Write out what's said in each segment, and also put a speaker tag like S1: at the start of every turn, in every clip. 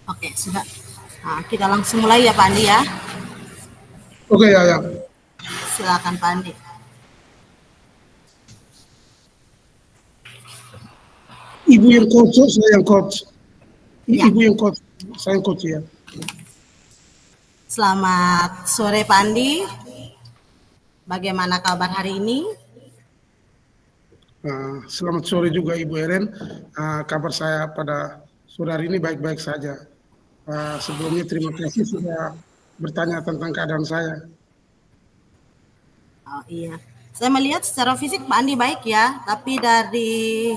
S1: Oke, sudah. Nah, kita langsung mulai ya Pak Andi ya.
S2: Oke ya, ya.
S1: Silakan Pak Andi.
S2: Ibu yang coach, saya yang coach.
S1: Ya,
S2: Ibu yang coach, saya yang coach ya.
S1: selamat sore Pak Andi. Bagaimana kabar hari ini?
S2: Selamat sore juga Ibu Eren. Kabar saya pada sore hari ini baik-baik saja. Sebelumnya terima kasih sudah bertanya tentang keadaan saya.
S1: Oh iya, saya melihat secara fisik Pak Andi baik ya, tapi dari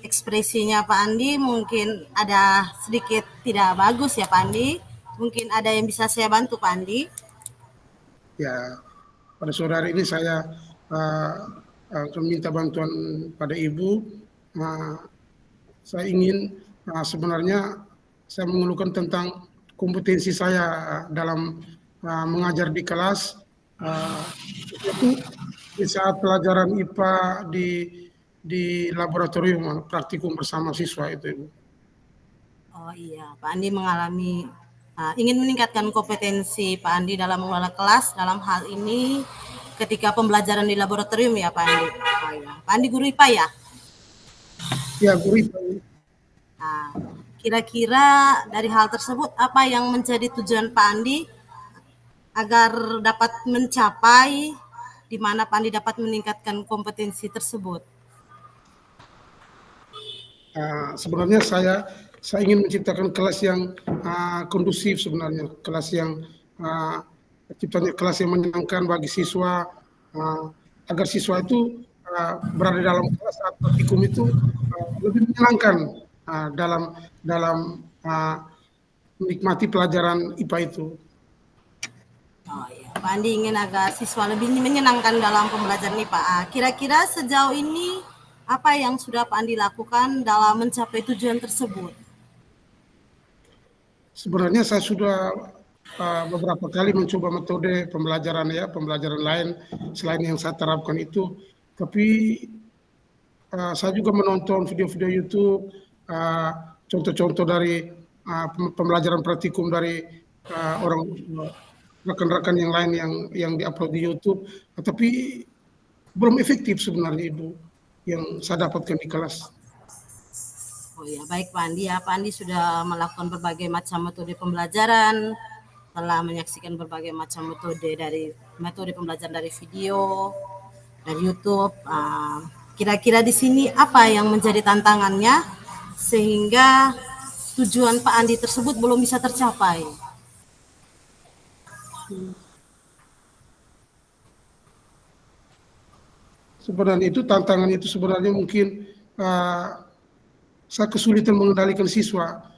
S1: ekspresinya Pak Andi mungkin ada sedikit tidak bagus ya Pak Andi. Mungkin ada yang bisa saya bantu Pak Andi.
S2: Ya, pada sore hari ini saya uh, akan minta bantuan pada Ibu. Uh, saya ingin sebenarnya saya mengeluhkan tentang kompetensi saya dalam mengajar di kelas. Uh, itu di saat pelajaran IPA di laboratorium praktikum bersama siswa itu, Ibu.
S1: Oh iya, Pak Andi mengalami ingin meningkatkan kompetensi Pak Andi dalam mengelola kelas dalam hal ini ketika pembelajaran di laboratorium ya Pak Andi. Oh iya, Pak Andi guru IPA ya.
S2: Ya, guru IPA.
S1: Nah, kira-kira dari hal tersebut apa yang menjadi tujuan Pak Andi agar dapat mencapai di mana Pak Andi dapat meningkatkan kompetensi tersebut?
S2: Sebenarnya saya ingin menciptakan kelas yang kondusif sebenarnya, kelas yang uh, kelas yang menyenangkan bagi siswa, uh, agar siswa itu berada dalam kelas saat praktikum itu lebih menyenangkan dalam dalam menikmati pelajaran IPA itu.
S1: Oh iya, Pak Andi ingin agar siswa lebih menyenangkan dalam pembelajaran IPA. Kira-kira sejauh ini apa yang sudah Pak Andi lakukan dalam mencapai tujuan tersebut?
S2: Sebenarnya saya sudah beberapa kali mencoba metode pembelajaran ya, pembelajaran lain selain yang saya terapkan itu, tapi saya juga menonton video-video YouTube, uh, contoh-contoh dari pembelajaran praktikum dari orang rekan-rekan yang lain yang diupload di YouTube, tapi belum efektif sebenarnya Ibu yang saya dapatkan di kelas.
S1: Oh ya, baik Pak Andi ya. Pak Andi sudah melakukan berbagai macam metode pembelajaran, telah menyaksikan berbagai macam metode pembelajaran dari video, dari YouTube. Kira-kira di sini apa yang menjadi tantangannya sehingga tujuan Pak Andi tersebut belum bisa tercapai?
S2: Sebenarnya itu tantangan itu sebenarnya mungkin uh, saya kesulitan mengendalikan siswa.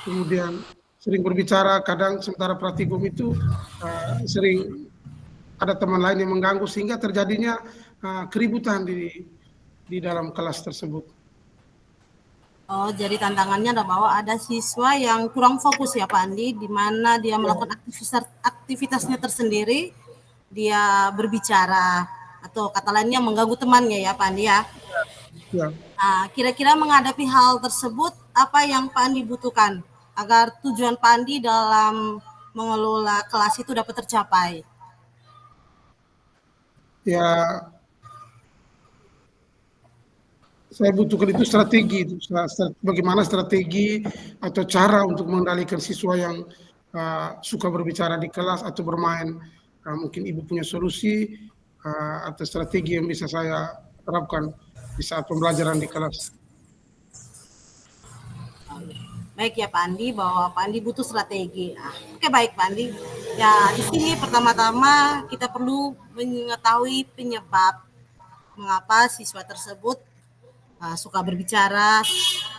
S2: Kemudian sering berbicara, kadang sementara praktikum itu sering ada teman lain yang mengganggu sehingga terjadinya keributan di dalam kelas tersebut.
S1: Oh, jadi tantangannya adalah bahwa ada siswa yang kurang fokus ya Pak Andi, di mana dia melakukan aktivitasnya tersendiri, dia berbicara atau kata lainnya mengganggu temannya ya Pak Andi ya.
S2: Ya,
S1: Nah, kira-kira menghadapi hal tersebut, apa yang Pak Andi butuhkan agar tujuan Pak Andi dalam mengelola kelas itu dapat tercapai?
S2: ya saya butuhkan itu strategi, bagaimana strategi atau cara untuk mengendalikan siswa yang suka berbicara di kelas atau bermain. Mungkin Ibu punya solusi atau strategi yang bisa saya terapkan di saat pembelajaran di kelas.
S1: Baik ya Pak Andi, bahwa Pak Andi butuh strategi. Oke baik Pak Andi. Ya di sini pertama-tama kita perlu mengetahui penyebab mengapa siswa tersebut suka berbicara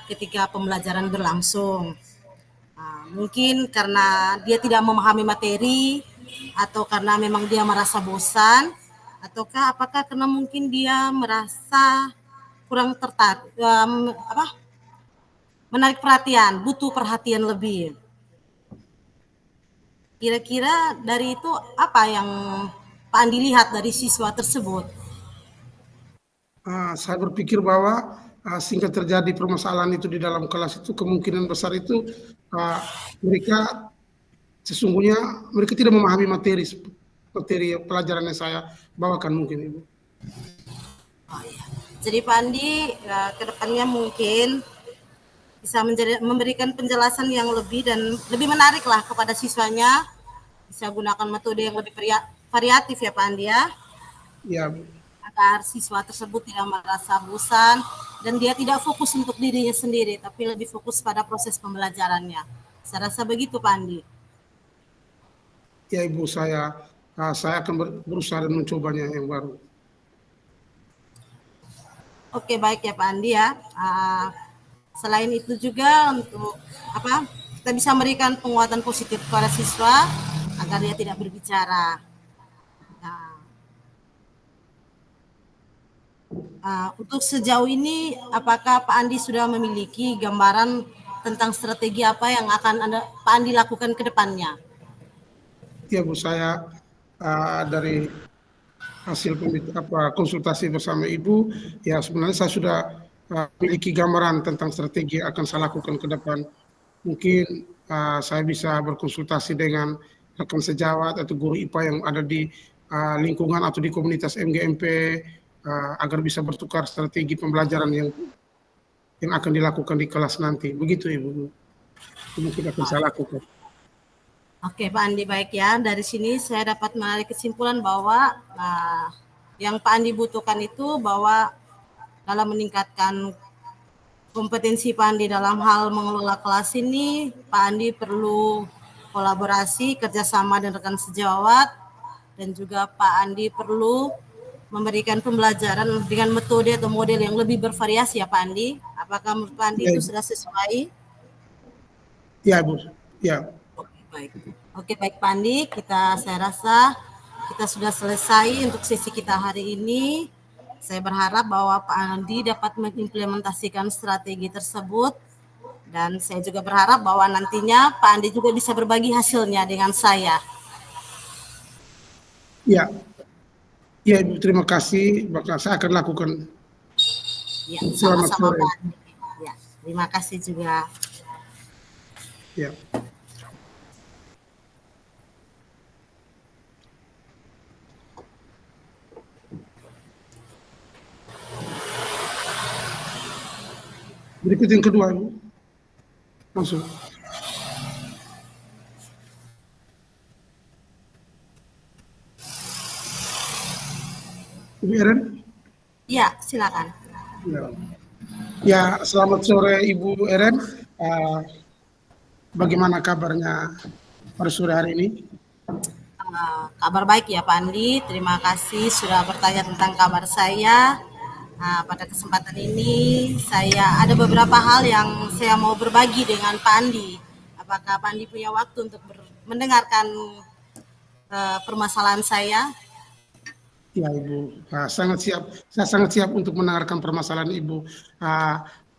S1: ketika pembelajaran berlangsung. Mungkin karena dia tidak memahami materi, atau karena memang dia merasa bosan, ataukah apakah karena mungkin dia merasa kurang tertarik, menarik perhatian, butuh perhatian lebih. Kira-kira dari itu apa yang Pak Andi lihat dari siswa tersebut?
S2: Saya berpikir bahwa sehingga terjadi permasalahan itu di dalam kelas itu kemungkinan besar itu mereka sesungguhnya mereka tidak memahami materi pelajaran yang saya bawakan mungkin Ibu.
S1: Oh iya. Jadi Pak Andi ke depannya mungkin bisa memberikan penjelasan yang lebih dan lebih menarik lah kepada siswanya, bisa gunakan metode yang lebih variatif ya Pak Andi ya.
S2: Ya,
S1: agar siswa tersebut tidak merasa bosan dan dia tidak fokus untuk dirinya sendiri, tapi lebih fokus pada proses pembelajarannya. Saya rasa begitu Pak Andi.
S2: ya Ibu, saya akan berusaha dan mencobanya yang baru.
S1: Oke, baik ya Pak Andi ya. Selain itu juga untuk kita bisa memberikan penguatan positif kepada siswa agar dia tidak berbicara. Untuk sejauh ini, apakah Pak Andi sudah memiliki gambaran tentang strategi apa yang akan Pak Andi lakukan ke depannya?
S2: Ya Bu, saya dari hasil konsultasi bersama Ibu, ya sebenarnya saya sudah memiliki gambaran tentang strategi yang akan saya lakukan ke depan. Mungkin saya bisa berkonsultasi dengan rekan sejawat atau guru IPA yang ada di lingkungan atau di komunitas MGMP agar bisa bertukar strategi pembelajaran yang akan dilakukan di kelas nanti. Begitu Ibu. Mungkin akan saya lakukan.
S1: Oke Pak Andi, baik ya. Dari sini saya dapat menarik kesimpulan bahwa yang Pak Andi butuhkan itu bahwa dalam meningkatkan kompetensi Pak Andi dalam hal mengelola kelas ini, Pak Andi perlu kolaborasi, kerjasama dengan rekan sejawat, dan juga Pak Andi perlu memberikan pembelajaran dengan metode atau model yang lebih bervariasi ya Pak Andi. Apakah menurut Pak Andi itu sudah sesuai?
S2: Ya Bu, ya.
S1: Oke, baik Pak Andi, saya rasa kita sudah selesai untuk sesi kita hari ini. Saya berharap bahwa Pak Andi dapat mengimplementasikan strategi tersebut, dan saya juga berharap bahwa nantinya Pak Andi juga bisa berbagi hasilnya dengan saya.
S2: Ya, ya Ibu, terima kasih. Bakal saya akan lakukan.
S1: Ya, sama-sama Pak Andi. Ya, terima kasih juga.
S2: Ya. Berikut yang kedua, Ibu. Langsung. Ibu Eren?
S1: Ya, silakan.
S2: Ya, selamat sore Ibu Eren. Bagaimana kabarnya pada sore hari ini?
S1: Kabar baik ya Pak Andi. Terima kasih sudah bertanya tentang kabar saya. Pada kesempatan ini saya ada beberapa hal yang saya mau berbagi dengan Pak Andi. Apakah Pak Andi punya waktu untuk mendengarkan permasalahan saya?
S2: Ya Ibu, sangat siap. Saya sangat siap untuk mendengarkan permasalahan Ibu.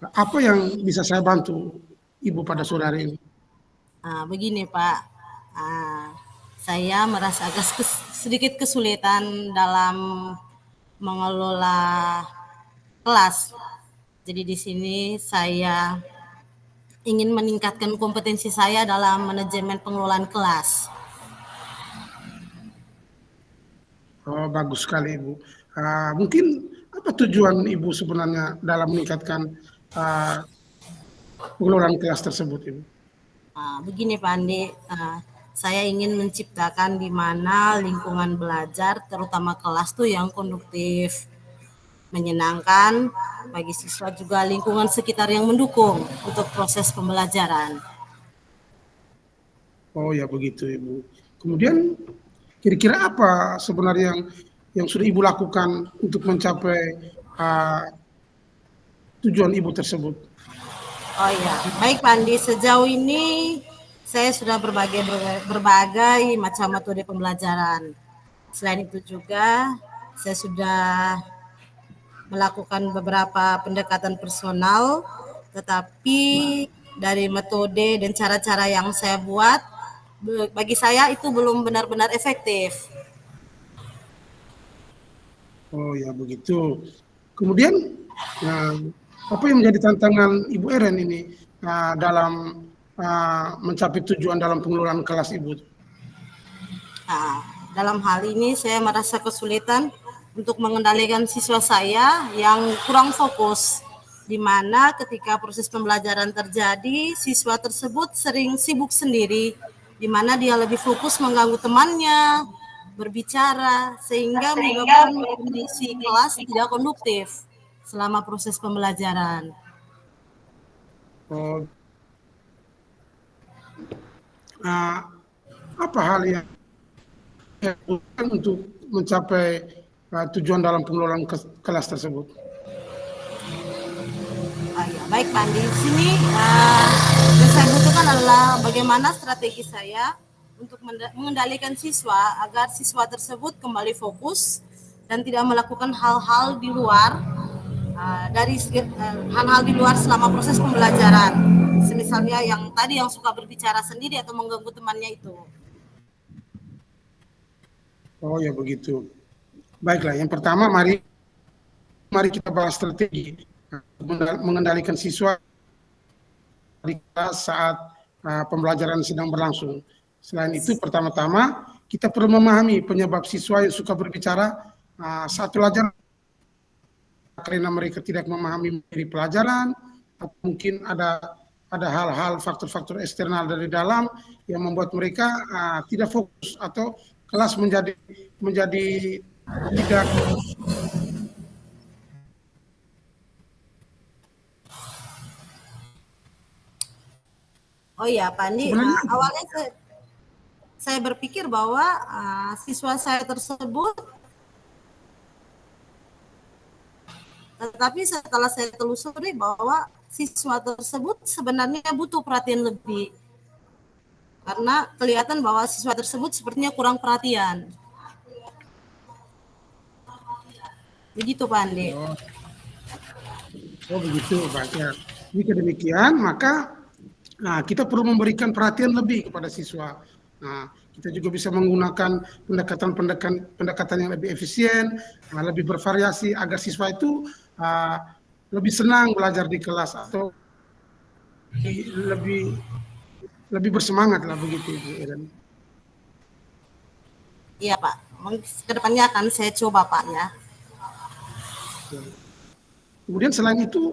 S2: Apa yang bisa saya bantu Ibu pada sore hari ini?
S1: Begini Pak, saya merasa agak sedikit kesulitan dalam mengelola kelas. Jadi di sini saya ingin meningkatkan kompetensi saya dalam manajemen pengelolaan kelas.
S2: Oh, bagus sekali Ibu. Mungkin apa tujuan Ibu sebenarnya dalam meningkatkan pengelolaan kelas tersebut Ibu?
S1: Begini Pak Andi, saya ingin menciptakan di mana lingkungan belajar, terutama kelas tuh yang konduktif, menyenangkan bagi siswa, juga lingkungan sekitar yang mendukung untuk proses pembelajaran.
S2: Oh ya begitu Ibu. Kemudian kira-kira apa sebenarnya yang sudah Ibu lakukan untuk mencapai tujuan Ibu tersebut?
S1: Oh iya, baik Pak Andi, sejauh ini saya sudah berbagai macam metode pembelajaran. Selain itu juga saya sudah melakukan beberapa pendekatan personal, tetapi dari metode dan cara-cara yang saya buat, bagi saya itu belum benar-benar efektif.
S2: Oh ya begitu. Kemudian Apa yang menjadi tantangan Ibu Eren ini dalam mencapai tujuan dalam pengelolaan kelas Ibu?
S1: Nah, dalam hal ini saya merasa kesulitan untuk mengendalikan siswa saya yang kurang fokus, di mana ketika proses pembelajaran terjadi, siswa tersebut sering sibuk sendiri, di mana dia lebih fokus mengganggu temannya, berbicara, sehingga menyebabkan kondisi kelas tidak konduktif selama proses pembelajaran.
S2: Oh, apa hal yang dilakukan untuk mencapai tujuan dalam pengelolaan kelas tersebut?
S1: Ya, baik Pak Andi. Di sini yang saya butuhkan adalah bagaimana strategi saya untuk mengendalikan siswa agar siswa tersebut kembali fokus dan tidak melakukan hal-hal di luar hal-hal di luar selama proses pembelajaran. Misalnya yang tadi yang suka berbicara sendiri atau mengganggu temannya itu.
S2: Oh ya begitu. Baiklah, yang pertama mari kita bahas strategi mengendalikan siswa di kelas saat pembelajaran sedang berlangsung. Selain itu, pertama-tama kita perlu memahami penyebab siswa yang suka berbicara saat pelajaran, karena mereka tidak memahami materi pelajaran, atau mungkin ada hal-hal faktor-faktor eksternal dari dalam yang membuat mereka tidak fokus atau kelas menjadi tidak.
S1: Oh ya, Pak Andi, awalnya saya berpikir bahwa siswa saya tersebut, tetapi setelah saya telusuri bahwa siswa tersebut sebenarnya butuh perhatian lebih, karena kelihatan bahwa siswa tersebut sepertinya kurang perhatian. Begitu Pak Andi.
S2: Oh begitu, Pak. Ya. Jika demikian, maka kita perlu memberikan perhatian lebih kepada siswa. Kita juga bisa menggunakan pendekatan yang lebih efisien, lebih bervariasi agar siswa itu lebih senang belajar di kelas atau lebih bersemangat lah begitu, Ibu Eren.
S1: Iya Pak, kedepannya akan saya coba Pak ya.
S2: Kemudian selain itu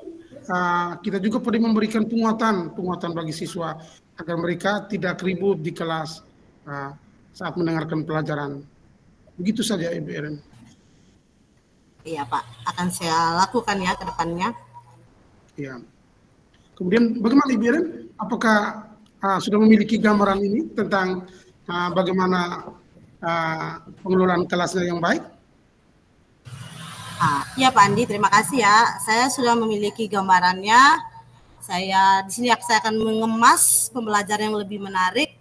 S2: kita juga perlu memberikan penguatan bagi siswa agar mereka tidak ribut di kelas saat mendengarkan pelajaran. Begitu saja Ibu Eren.
S1: Iya Pak, akan saya lakukan ya ke depannya.
S2: Ya. Kemudian bagaimana Ibu Eren? Apakah sudah memiliki gambaran ini tentang bagaimana pengelolaan kelasnya yang baik?
S1: Ya Pak Andi, terima kasih ya. Saya sudah memiliki gambarannya. Di sini saya akan mengemas pembelajaran yang lebih menarik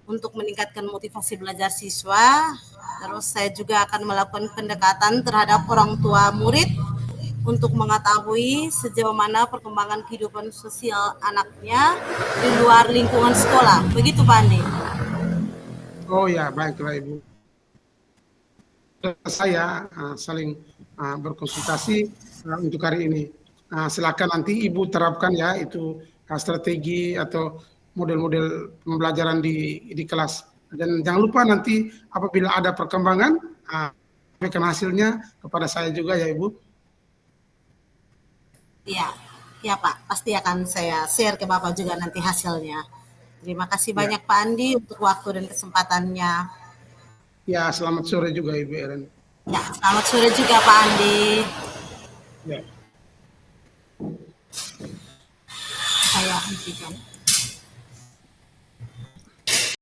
S1: untuk meningkatkan motivasi belajar siswa. Terus saya juga akan melakukan pendekatan terhadap orang tua murid untuk mengetahui sejauh mana perkembangan kehidupan sosial anaknya di luar lingkungan sekolah. Begitu Pak Andi.
S2: Oh ya, baiklah Ibu. Saya saling berkonsultasi untuk hari ini. Silakan nanti Ibu terapkan ya itu strategi atau model-model pembelajaran di kelas. Dan jangan lupa nanti apabila ada perkembangan, berikan hasilnya kepada saya juga ya Ibu.
S1: Iya Pak, pasti akan saya share ke Bapak juga nanti hasilnya. Terima kasih banyak Pak Andi untuk waktu dan kesempatannya.
S2: Ya, selamat sore juga Ibu Eren.
S1: Ya, selamat sore juga Pak Andi.
S2: Ya.
S1: Saya hentikan.